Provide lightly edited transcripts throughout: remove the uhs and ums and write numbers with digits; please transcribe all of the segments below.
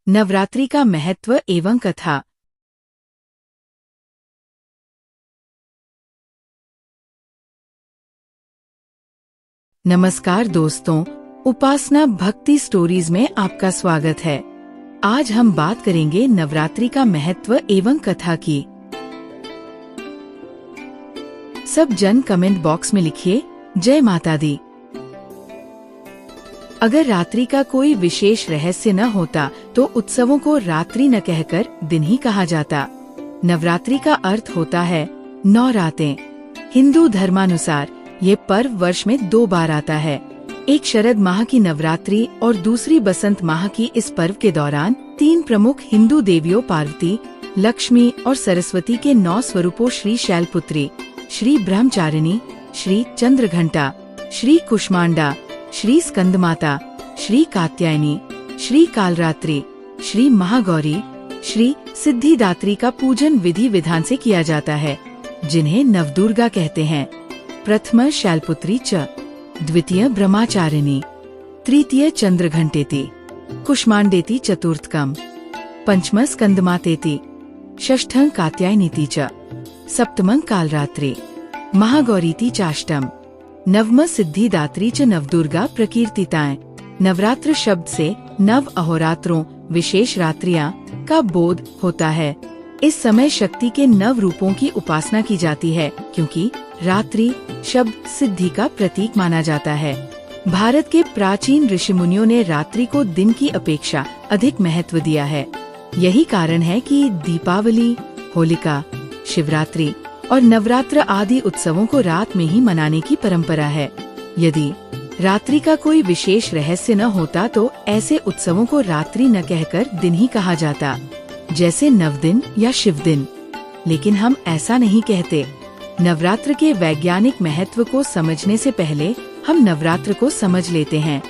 नवरात्रि का महत्व एवं कथा। नमस्कार दोस्तों, उपासना भक्ति स्टोरीज में आपका स्वागत है। आज हम बात करेंगे नवरात्रि का महत्व एवं कथा की। सब जन कमेंट बॉक्स में लिखिए जय माता दी। अगर रात्रि का कोई विशेष रहस्य न होता तो उत्सवों को रात्रि न कहकर दिन ही कहा जाता। नवरात्रि का अर्थ होता है 9 रातें। हिंदू धर्मानुसार ये पर्व वर्ष में 2 बार आता है। एक शरद माह की नवरात्रि और दूसरी बसंत माह की। इस पर्व के दौरान 3 प्रमुख हिंदू देवियों पार्वती, लक्ष्मी और सरस्वती के 9 स्वरूपों श्री शैलपुत्री, श्री ब्रह्मचारिणी, श्री चंद्रघंटा, श्री कुष्मांडा, श्री स्कंदमाता, श्री कात्यायनी, श्री कालरात्रि, श्री महागौरी, श्री सिद्धिदात्री का पूजन विधि विधान से किया जाता है, जिन्हें नवदुर्गा कहते हैं। प्रथम शैलपुत्री च, द्वितीय ब्रह्मचारिणी, तृतीय चंद्रघंटेति, कुष्मांडेति चतुर्थकम, पंचम स्कंदमातेति, षष्ठं कात्यायनीति च, सप्तमं कालरात्रि, महागौरीति चाष्टम, नवम सिद्धिदात्री च नवदुर्गा प्रकीर्तिताएं। नवरात्र शब्द से नव अहोरात्रों, विशेष रात्रियां का बोध होता है। इस समय शक्ति के 9 रूपों की उपासना की जाती है, क्योंकि रात्रि शब्द सिद्धि का प्रतीक माना जाता है। भारत के प्राचीन ऋषि मुनियों ने रात्रि को दिन की अपेक्षा अधिक महत्व दिया है। यही कारण है कि दीपावली, होलिका, शिवरात्रि और नवरात्र आदि उत्सवों को रात में ही मनाने की परंपरा है। यदि रात्रि का कोई विशेष रहस्य न होता तो ऐसे उत्सवों को रात्रि न कहकर दिन ही कहा जाता, जैसे नवदिन या शिव दिन। लेकिन हम ऐसा नहीं कहते। नवरात्र के वैज्ञानिक महत्व को समझने से पहले हम नवरात्र को समझ लेते हैं।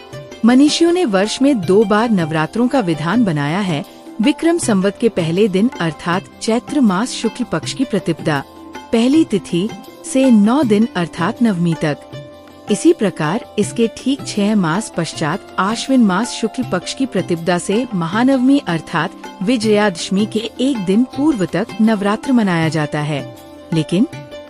मनीषियों ने वर्ष में 2 बार नवरात्रों का विधान बनाया है। विक्रम संवत के पहले दिन अर्थात चैत्र मास शुक्ल पक्ष की प्रतिपदा, पहली तिथि से 9 दिन अर्थात नवमी तक। इसी प्रकार इसके ठीक 6 मास पश्चात आश्विन मास शुक्ल पक्ष की प्रतिपदा से महानवमी अर्थात विजयादशमी के 1 दिन पूर्व तक नवरात्र मनाया जाता है। लेकिन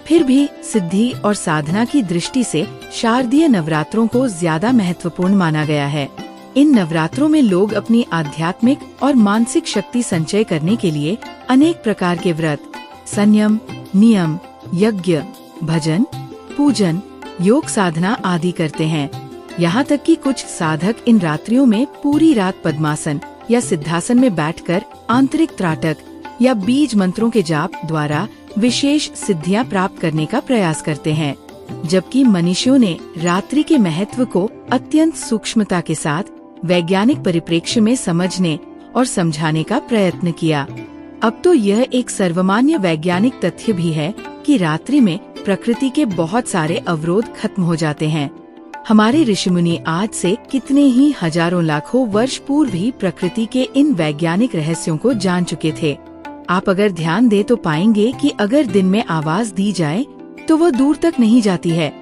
फिर भी सिद्धि और साधना की दृष्टि से शारदीय नवरात्रों को ज्यादा महत्वपूर्ण माना गया है। इन नवरात्रों में लोग अपनी आध्यात्मिक और मानसिक शक्ति संचय करने के लिए अनेक प्रकार के व्रत, संयम, नियम, यज्ञ, भजन, पूजन, योग साधना आदि करते हैं। यहाँ तक कि कुछ साधक इन रात्रियों में पूरी रात पद्मासन या सिद्धासन में बैठकर आंतरिक त्राटक या बीज मंत्रों के जाप द्वारा विशेष सिद्धियां प्राप्त करने का प्रयास करते हैं। जबकि मनीषियों ने रात्रि के महत्व को अत्यंत सूक्ष्मता के साथ वैज्ञानिक परिप्रेक्ष्य में समझने और समझाने का प्रयत्न किया। अब तो यह एक सर्वमान्य वैज्ञानिक तथ्य भी है कि रात्रि में प्रकृति के बहुत सारे अवरोध खत्म हो जाते हैं। हमारे ऋषि मुनि आज से कितने ही हजारों लाखों वर्ष पूर्व ही प्रकृति के इन वैज्ञानिक रहस्यों को जान चुके थे। आप अगर ध्यान दें तो पाएंगे कि अगर दिन में आवाज दी जाए तो वह दूर तक नहीं जाती है,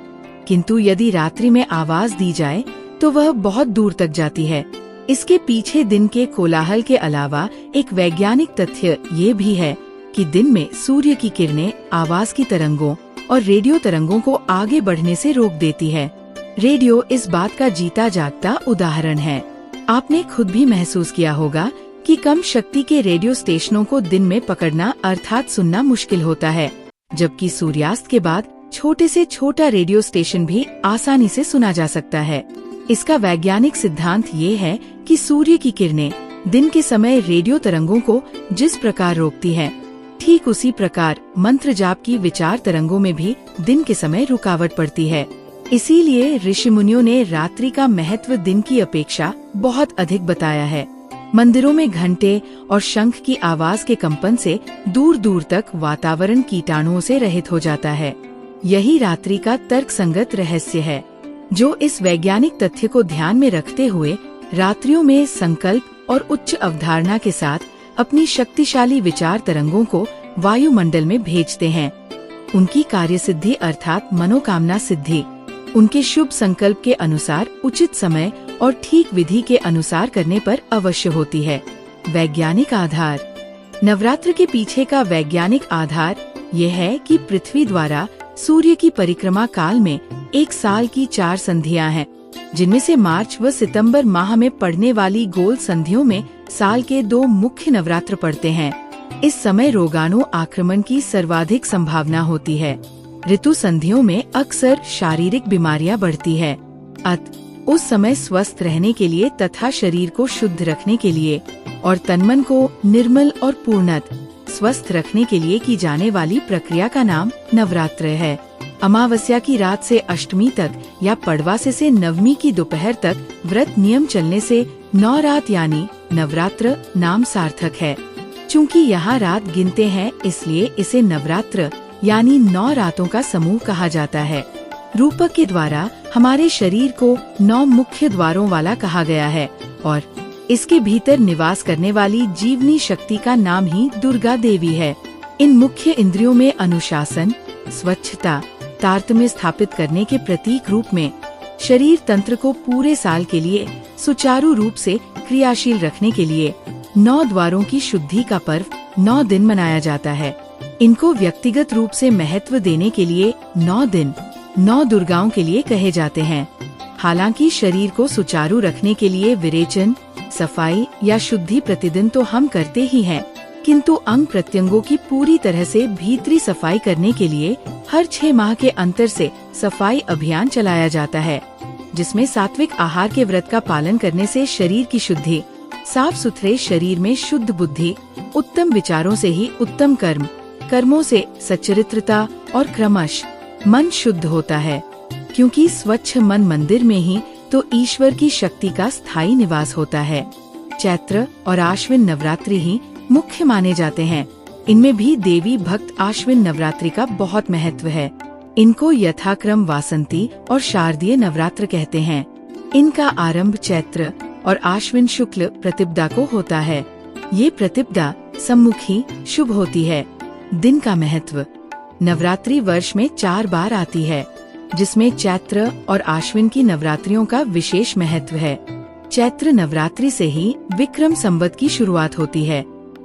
किंतु यदि रात्रि में आवाज दी जाए तो वह बहुत दूर तक जाती है। इसके पीछे दिन के कोलाहल के अलावा एक वैज्ञानिक तथ्य ये भी है कि दिन में सूर्य की किरणें आवाज की तरंगों और रेडियो तरंगों को आगे बढ़ने से रोक देती है। रेडियो इस बात का जीता जागता उदाहरण है। आपने खुद भी महसूस किया होगा कि कम शक्ति के रेडियो स्टेशनों को दिन में पकड़ना अर्थात सुनना मुश्किल होता है, जबकि सूर्यास्त के बाद छोटे से छोटा रेडियो स्टेशन भी आसानी से सुना जा सकता है। इसका वैज्ञानिक सिद्धांत ये है कि सूर्य की किरणें दिन के समय रेडियो तरंगों को जिस प्रकार रोकती हैं, ठीक उसी प्रकार मंत्र जाप की विचार तरंगों में भी दिन के समय रुकावट पड़ती है। इसीलिए ऋषि मुनियों ने रात्रि का महत्व दिन की अपेक्षा बहुत अधिक बताया है। मंदिरों में घंटे और शंख की आवाज के कंपन से दूर दूर तक वातावरण कीटाणुओं से रहित हो जाता है। यही रात्रि का तर्कसंगत रहस्य है, जो इस वैज्ञानिक तथ्य को ध्यान में रखते हुए रात्रियों में संकल्प और उच्च अवधारणा के साथ अपनी शक्तिशाली विचार तरंगों को वायुमंडल में भेजते हैं। उनकी कार्यसिद्धि अर्थात मनोकामना सिद्धि उनके शुभ संकल्प के अनुसार उचित समय और ठीक विधि के अनुसार करने पर अवश्य होती है। वैज्ञानिक आधार। नवरात्र के पीछे का वैज्ञानिक आधार यह है कि पृथ्वी द्वारा सूर्य की परिक्रमा काल में एक साल की 4 संधियां हैं, जिनमें से मार्च व सितंबर माह में पड़ने वाली गोल संधियों में साल के 2 मुख्य नवरात्र पड़ते हैं। इस समय रोगाणु आक्रमण की सर्वाधिक संभावना होती है। ऋतु संधियों में अक्सर शारीरिक बीमारियां बढ़ती है। उस समय स्वस्थ रहने के लिए तथा शरीर को शुद्ध रखने के लिए और तनमन को निर्मल और पूर्णत स्वस्थ रखने के लिए की जाने वाली प्रक्रिया का नाम नवरात्र है। अमावस्या की रात से अष्टमी तक या पड़वासे से नवमी की दोपहर तक व्रत नियम चलने से 9 रात यानी नवरात्र नाम सार्थक है। चूँकि यहाँ रात गिनते हैं, इसलिए इसे नवरात्र यानी 9 रातों का समूह कहा जाता है। रूपक के द्वारा हमारे शरीर को 9 मुख्य द्वारों वाला कहा गया है और इसके भीतर निवास करने वाली जीवनी शक्ति का नाम ही दुर्गा देवी है। इन मुख्य इंद्रियों में अनुशासन, स्वच्छता, तारतम्य स्थापित करने के प्रतीक रूप में शरीर तंत्र को पूरे साल के लिए सुचारू रूप से क्रियाशील रखने के लिए 9 द्वारों की शुद्धि का पर्व 9 दिन मनाया जाता है। इनको व्यक्तिगत रूप से महत्व देने के लिए 9 दिन 9 दुर्गाओं के लिए कहे जाते हैं। हालांकि शरीर को सुचारू रखने के लिए विरेचन, सफाई या शुद्धि प्रतिदिन तो हम करते ही हैं, किंतु अंग प्रत्यंगों की पूरी तरह से भीतरी सफाई करने के लिए हर 6 माह के अंतर से सफाई अभियान चलाया जाता है, जिसमें सात्विक आहार के व्रत का पालन करने से शरीर की शुद्धि, साफ सुथरे शरीर में शुद्ध बुद्धि, उत्तम विचारों से ही उत्तम कर्मों से सच्चरित्रता और क्रमश मन शुद्ध होता है। क्योंकि स्वच्छ मन मंदिर में ही तो ईश्वर की शक्ति का स्थायी निवास होता है। चैत्र और आश्विन नवरात्रि ही मुख्य माने जाते हैं। इनमें भी देवी भक्त आश्विन नवरात्रि का बहुत महत्व है। इनको यथाक्रम वासंती और शारदीय नवरात्र कहते हैं। इनका आरंभ चैत्र और आश्विन शुक्ल प्रतिपदा को होता है। ये प्रतिपदा सम्मुखी शुभ होती है। दिन का महत्व। नवरात्रि वर्ष में 4 बार आती है, जिसमें चैत्र और आश्विन की नवरात्रियों का विशेष महत्व है। चैत्र नवरात्रि से ही विक्रम संवत की शुरुआत होती है।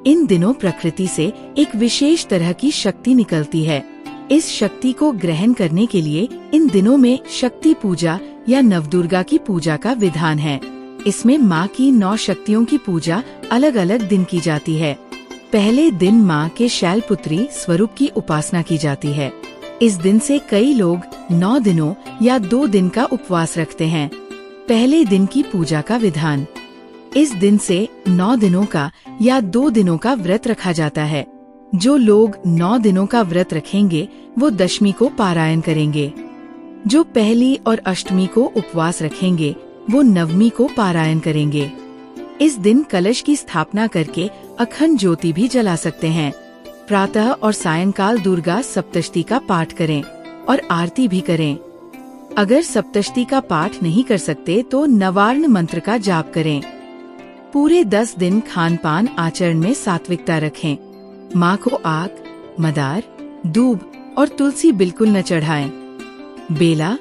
इन दिनों प्रकृति से एक विशेष तरह की शक्ति निकलती है। इस शक्ति को ग्रहण करने के लिए इन दिनों में शक्ति पूजा या नवदुर्गा की पूजा का विधान है। इसमें माँ की 9 शक्तियों की पूजा अलग अलग दिन की जाती है। पहले दिन माँ के शैलपुत्री स्वरूप की उपासना की जाती है। इस दिन से कई लोग 9 दिनों या 2 दिन का उपवास रखते हैं। पहले दिन की पूजा का विधान। इस दिन से 9 दिनों का या 2 दिनों का व्रत रखा जाता है। जो लोग 9 दिनों का व्रत रखेंगे वो दशमी को पारायण करेंगे। जो पहली और अष्टमी को उपवास रखेंगे वो नवमी को पारायण करेंगे। इस दिन कलश की स्थापना करके अखंड ज्योति भी जला सकते हैं। प्रातः और सायंकाल दुर्गा सप्तशती का पाठ करें और आरती भी करें। अगर सप्तशती का पाठ नहीं कर सकते तो नवार्ण मंत्र का जाप करें। पूरे 10 दिन खान पान आचरण में सात्विकता रखें। माँ को आक, मदार, दूब और तुलसी बिल्कुल न चढ़ाएं। बेला,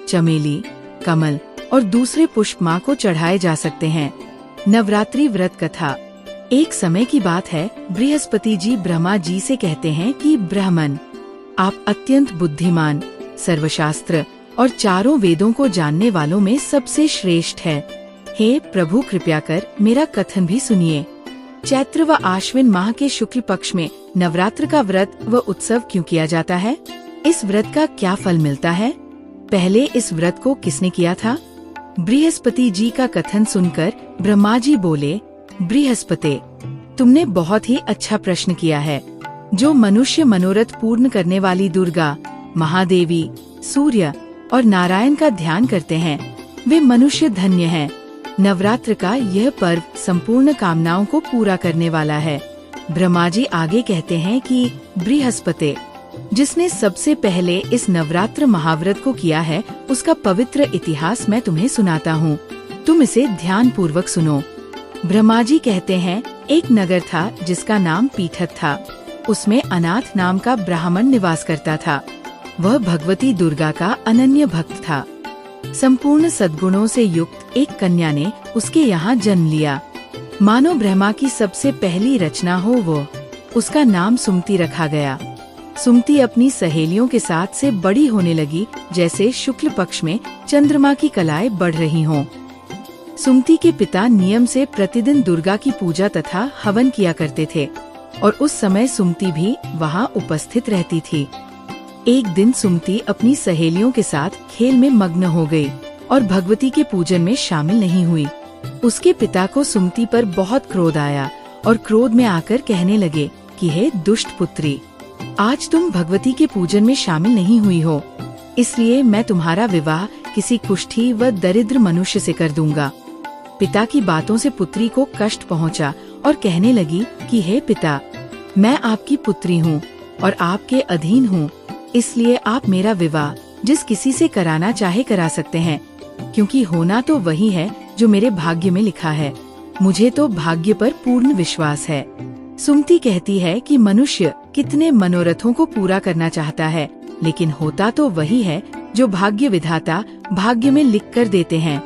चमेली, कमल और दूसरे पुष्प माँ को चढ़ाए जा सकते हैं। नवरात्रि व्रत कथा। एक समय की बात है, बृहस्पति जी ब्रह्मा जी से कहते हैं कि ब्राह्मण, आप अत्यंत बुद्धिमान, सर्वशास्त्र और चारों वेदों को जानने वालों में सबसे श्रेष्ठ है। हे प्रभु, कृपया कर मेरा कथन भी सुनिए। चैत्र व आश्विन माह के शुक्ल पक्ष में नवरात्र का व्रत व उत्सव क्यों किया जाता है? इस व्रत का क्या फल मिलता है? पहले इस व्रत को किसने किया था? बृहस्पति जी का कथन सुनकर ब्रह्मा जी बोले, बृहस्पति, तुमने बहुत ही अच्छा प्रश्न किया है। जो मनुष्य मनोरथ पूर्ण करने वाली दुर्गा, महादेवी, सूर्य और नारायण का ध्यान करते हैं वे मनुष्य धन्य हैं। नवरात्र का यह पर्व संपूर्ण कामनाओं को पूरा करने वाला है। ब्रह्मा जी आगे कहते हैं कि बृहस्पति, जिसने सबसे पहले इस नवरात्र महाव्रत को किया है, उसका पवित्र इतिहास मैं तुम्हें सुनाता हूँ। तुम इसे ध्यान पूर्वक सुनो। ब्रह्मा जी कहते हैं, एक नगर था जिसका नाम पीठक था। उसमें अनाथ नाम का ब्राह्मण निवास करता था। वह भगवती दुर्गा का अनन्य भक्त था। संपूर्ण सद्गुणों से युक्त एक कन्या ने उसके यहाँ जन्म लिया। मानो ब्रह्मा की सबसे पहली रचना हो वो। उसका नाम सुमति रखा गया। सुमति अपनी सहेलियों के साथ से बड़ी होने लगी, जैसे शुक्ल पक्ष में चंद्रमा की कलाएं बढ़ रही हों। सुमति के पिता नियम से प्रतिदिन दुर्गा की पूजा तथा हवन किया करते थे और उस समय सुमति भी वहां उपस्थित रहती थी। एक दिन सुमति अपनी सहेलियों के साथ खेल में मग्न हो गई और भगवती के पूजन में शामिल नहीं हुई। उसके पिता को सुमति पर बहुत क्रोध आया और क्रोध में आकर कहने लगे कि हे दुष्ट पुत्री, आज तुम भगवती के पूजन में शामिल नहीं हुई हो, इसलिए मैं तुम्हारा विवाह किसी कुष्ठी व दरिद्र मनुष्य से कर दूंगा। पिता की बातों से पुत्री को कष्ट पहुंचा और कहने लगी कि हे पिता, मैं आपकी पुत्री हूँ और आपके अधीन हूँ, इसलिए आप मेरा विवाह जिस किसी से कराना चाहे करा सकते हैं, क्योंकि होना तो वही है जो मेरे भाग्य में लिखा है। मुझे तो भाग्य पर पूर्ण विश्वास है। सुमति कहती है कि मनुष्य कितने मनोरथों को पूरा करना चाहता है, लेकिन होता तो वही है जो भाग्य विधाता भाग्य में लिख कर देते हैं।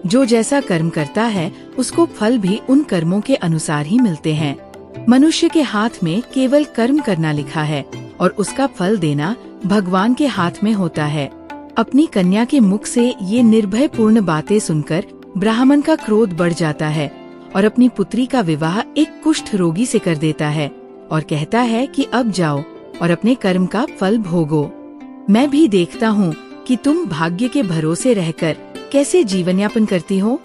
जो जैसा कर्म करता है उसको फल भी उन कर्मों के अनुसार ही मिलते हैं। मनुष्य के हाथ में केवल कर्म करना लिखा है और उसका फल देना भगवान के हाथ में होता है। अपनी कन्या के मुख से ये निर्भय पूर्ण बातें सुनकर ब्राह्मण का क्रोध बढ़ जाता है और अपनी पुत्री का विवाह एक कुष्ठ रोगी से कर देता है और कहता है कि अब जाओ और अपने कर्म का फल भोगो। मैं भी देखता हूँ कि तुम भाग्य के भरोसे रहकर कैसे जीवन यापन करती हो।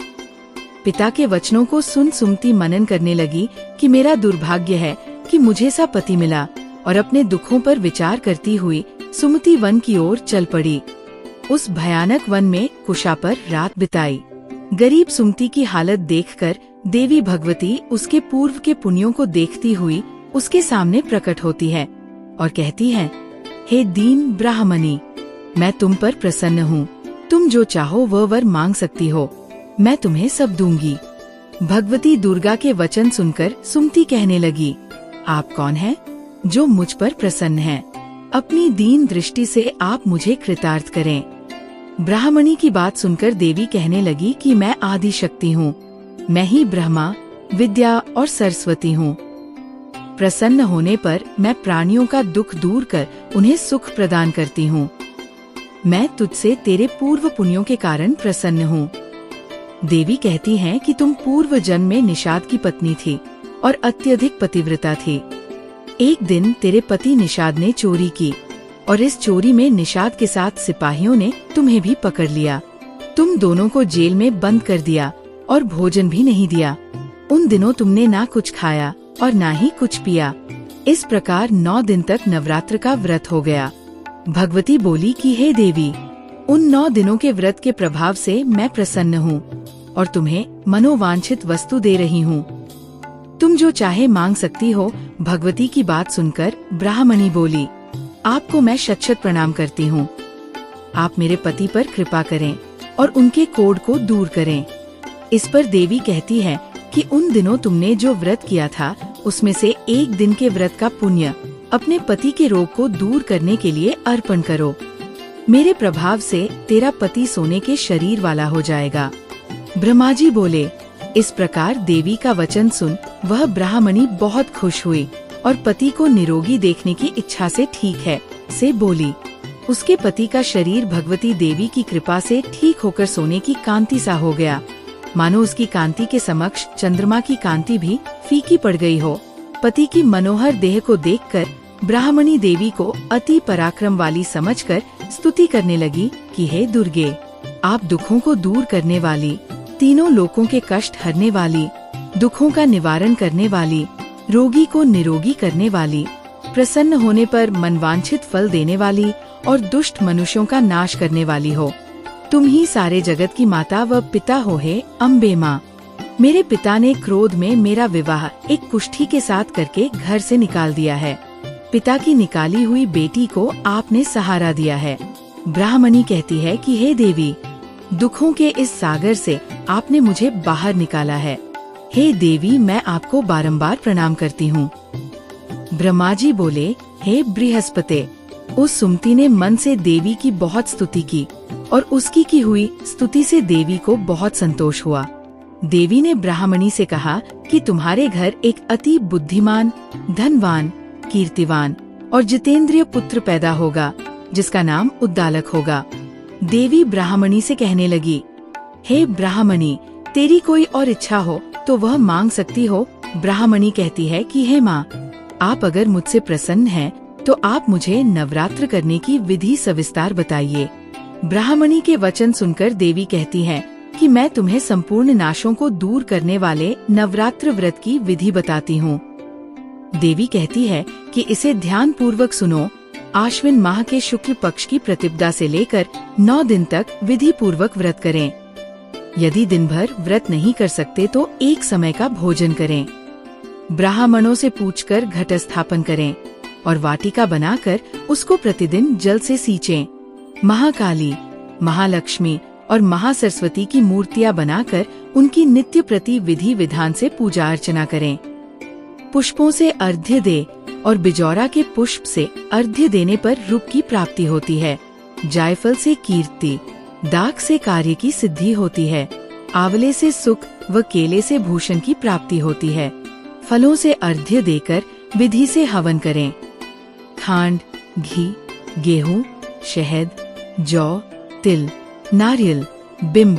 पिता के वचनों को सुन सुमति मनन करने लगी कि मेरा दुर्भाग्य है कि मुझे सा पति मिला, और अपने दुखों पर विचार करती हुई सुमति वन की ओर चल पड़ी। उस भयानक वन में कुशा पर रात बिताई। गरीब सुमति की हालत देखकर देवी भगवती उसके पूर्व के पुण्यों को देखती हुई उसके सामने प्रकट होती है और कहती है, हे दीन ब्राह्मणी, मैं तुम पर प्रसन्न हूँ। तुम जो चाहो वह वर मांग सकती हो, मैं तुम्हें सब दूंगी। भगवती दुर्गा के वचन सुनकर सुमति कहने लगी, आप कौन हैं जो मुझ पर प्रसन्न हैं? अपनी दीन दृष्टि से आप मुझे कृतार्थ करें। ब्राह्मणी की बात सुनकर देवी कहने लगी कि मैं आदि शक्ति हूँ, मैं ही ब्रह्मा, विद्या और सरस्वती हूँ। प्रसन्न होने पर मैं प्राणियों का दुख दूर कर उन्हें सुख प्रदान करती हूँ। मैं तुझसे तेरे पूर्व पुण्यों के कारण प्रसन्न हूँ। देवी कहती हैं कि तुम पूर्व जन्म में निषाद की पत्नी थी और अत्यधिक पतिव्रता थी। एक दिन तेरे पति निषाद ने चोरी की और इस चोरी में निषाद के साथ सिपाहियों ने तुम्हें भी पकड़ लिया। तुम दोनों को जेल में बंद कर दिया और भोजन भी नहीं दिया। उन दिनों तुमने ना कुछ खाया और ना ही कुछ पिया। इस प्रकार 9 दिन तक नवरात्र का व्रत हो गया। भगवती बोली कि हे देवी, उन 9 दिनों के व्रत के प्रभाव से मैं प्रसन्न हूँ और तुम्हें मनोवांछित वस्तु दे रही हूँ। तुम जो चाहे मांग सकती हो। भगवती की बात सुनकर ब्राह्मणी बोली, आपको मैं शत-शत प्रणाम करती हूँ। आप मेरे पति पर कृपा करें और उनके कोढ़ को दूर करें। इस पर देवी कहती है कि उन दिनों तुमने जो व्रत किया था उसमें से एक दिन के व्रत का पुण्य अपने पति के रोग को दूर करने के लिए अर्पण करो। मेरे प्रभाव से तेरा पति सोने के शरीर वाला हो जाएगा। ब्रह्मा जी बोले। इस प्रकार देवी का वचन सुन वह ब्राह्मणी बहुत खुश हुई और पति को निरोगी देखने की इच्छा से ठीक है से बोली। उसके पति का शरीर भगवती देवी की कृपा से ठीक होकर सोने की कांति सा हो गया, मानो उसकी कांति के समक्ष चंद्रमा की कांति भी फीकी पड़ गई हो। पति की मनोहर देह को देखकर ब्राह्मणी देवी को अति पराक्रम वाली समझकर स्तुति करने लगी कि हे दुर्गे, आप दुखों को दूर करने वाली, तीनों लोकों के कष्ट हरने वाली, दुखों का निवारण करने वाली, रोगी को निरोगी करने वाली, प्रसन्न होने पर मनवांछित फल देने वाली और दुष्ट मनुष्यों का नाश करने वाली हो। तुम ही सारे जगत की माता व पिता हो हे अम्बे माँ। मेरे पिता ने क्रोध में मेरा विवाह एक कुष्ठी के साथ करके घर से निकाल दिया है। पिता की निकाली हुई बेटी को आपने सहारा दिया है। ब्राह्मणी कहती है कि हे देवी, दुखों के इस सागर से आपने मुझे बाहर निकाला है। हे देवी, मैं आपको बारंबार प्रणाम करती हूँ। ब्रह्मा जी बोले, हे बृहस्पति। उस सुमति ने मन से देवी की बहुत स्तुति की और उसकी की हुई स्तुति से देवी को बहुत संतोष हुआ। देवी ने ब्राह्मणी से कहा कि तुम्हारे घर एक अति बुद्धिमान, धनवान, कीर्तिवान और जितेंद्रिय पुत्र पैदा होगा, जिसका नाम उद्दालक होगा। देवी ब्राह्मणी से कहने लगी, हे ब्राह्मणी, तेरी कोई और इच्छा हो तो वह मांग सकती हो। ब्राह्मणी कहती है कि हे माँ, आप अगर मुझसे प्रसन्न हैं तो आप मुझे नवरात्र करने की विधि सविस्तार बताइए। ब्राह्मणी के वचन सुनकर देवी कहती है कि मैं तुम्हें संपूर्ण नाशों को दूर करने वाले नवरात्र व्रत की विधि बताती हूँ। देवी कहती है कि इसे ध्यान पूर्वक सुनो। आश्विन माह के शुक्ल पक्ष की प्रतिपदा से लेकर 9 दिन तक विधि पूर्वक व्रत करें। यदि दिन भर व्रत नहीं कर सकते तो एक समय का भोजन करें। ब्राह्मणों से पूछकर घट स्थापन करें और वाटिका बनाकर उसको प्रतिदिन जल से सींचें। महाकाली, महालक्ष्मी और महासरस्वती की मूर्तियां बनाकर उनकी नित्य प्रति विधि विधान से पूजा अर्चना करें। पुष्पों से अर्घ्य दे और बिजौरा के पुष्प से अर्घ्य देने पर रूप की प्राप्ति होती है। जायफल से कीर्ति, दाख से कार्य की सिद्धि होती है। आंवले से सुख व केले से भूषण की प्राप्ति होती है। फलों से अर्घ्य देकर विधि से हवन करें। खांड, घी, गेहूं, शहद, जौ, तिल, नारियल, बिंब,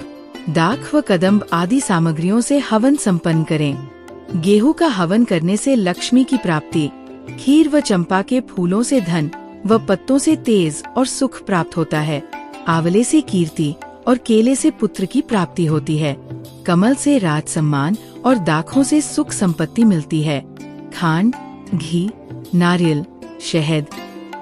दाख व कदम्ब आदि सामग्रियों से हवन संपन्न करें। गेहूं का हवन करने से लक्ष्मी की प्राप्ति, खीर व चंपा के फूलों से धन व पत्तों से तेज और सुख प्राप्त होता है। आंवले से कीर्ति और केले से पुत्र की प्राप्ति होती है। कमल से राज सम्मान और दाखों से सुख संपत्ति मिलती है। खांड, घी, नारियल, शहद,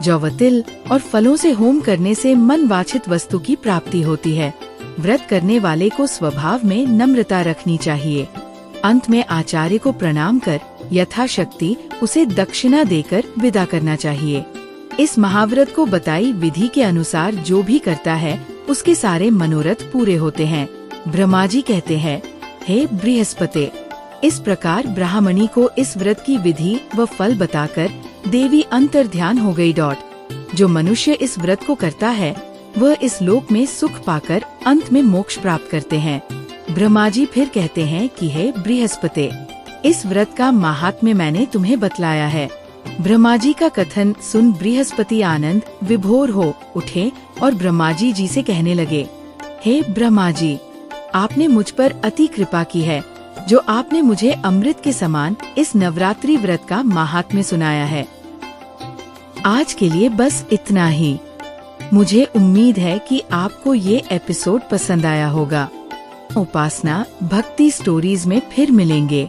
जौ व तिल और फलों से होम करने से मन वांछित वस्तु की प्राप्ति होती है। व्रत करने वाले को स्वभाव में नम्रता रखनी चाहिए। अंत में आचार्य को प्रणाम कर यथाशक्ति उसे दक्षिणा देकर विदा करना चाहिए। इस महाव्रत को बताई विधि के अनुसार जो भी करता है उसके सारे मनोरथ पूरे होते हैं। ब्रह्मा जी कहते हैं, हे बृहस्पति, इस प्रकार ब्राह्मणी को इस व्रत की विधि व फल बताकर देवी अंतर्ध्यान हो गई। जो मनुष्य इस व्रत को करता है वह इस लोक में सुख पाकर अंत में मोक्ष प्राप्त करते हैं। ब्रह्मा जी फिर कहते हैं कि हे बृहस्पति, इस व्रत का महात्म्य मैंने तुम्हें बतलाया है। ब्रह्मा जी का कथन सुन बृहस्पति आनंद विभोर हो उठे और ब्रह्मा जी से कहने लगे, हे ब्रह्मा जी, आपने मुझ पर अति कृपा की है जो आपने मुझे अमृत के समान इस नवरात्रि व्रत का महात्म्य सुनाया है। आज के लिए बस इतना ही। मुझे उम्मीद है कि आपको ये एपिसोड पसंद आया होगा। उपासना भक्ति स्टोरीज में फिर मिलेंगे।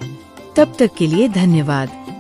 तब तक के लिए धन्यवाद।